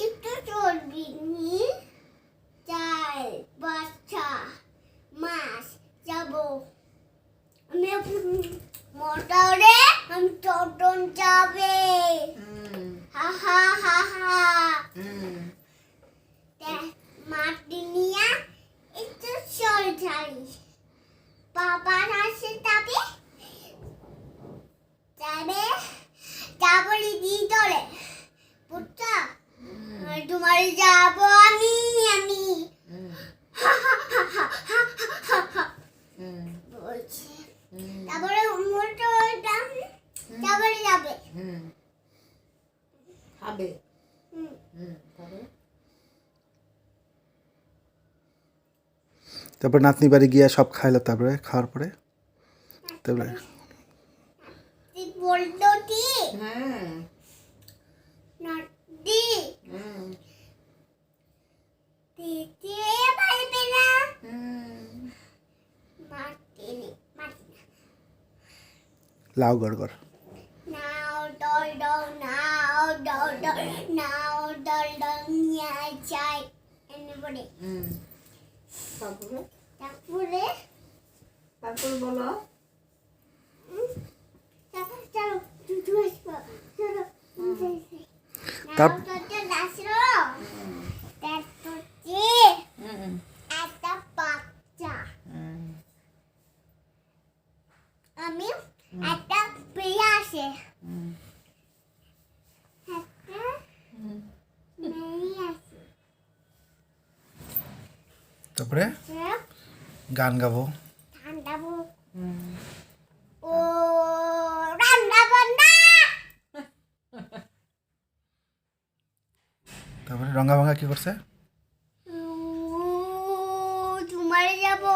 একটু চর্বি নিয়ে চাল বাচ্চা মাছ যাবো আমি মোটরে আমি চটন যাবে হা হা হা হা মাটি নিয়ে একটু চল যাই বাবা আসে যাবে যাবে যাবলি দিয়ে ধরে বুঝছো তোমার যাবো আমি আমি বলছি তারপরে মোটর তারপরে যাবে খাবে তারপর নাতনি বাড়ি গিয়ে সব খাইলো, তারপরে খাওয়ার পরে তারপরে বলতো কি হ্যাঁ নাতি দিতে পারবে না মাটিনি মাটি লাউ গড়গড় নাও দল দল নাও দল দল নাও দল দল নিয়ে যাই এনে বলে তারপরে তারপরে তারপর বলো চলো তুই আসবো চলো তার নাও তো দাসরো তারপর যে একটা বাচ্চা আমি একটা পেয়ে আসে একটা মেয়ে আসে তারপরে গান গাবো, ঠান্ডা বুক ও রান্না বান্না তারপরে রঙা ভাঙা কি করছে? তোমারে যাবো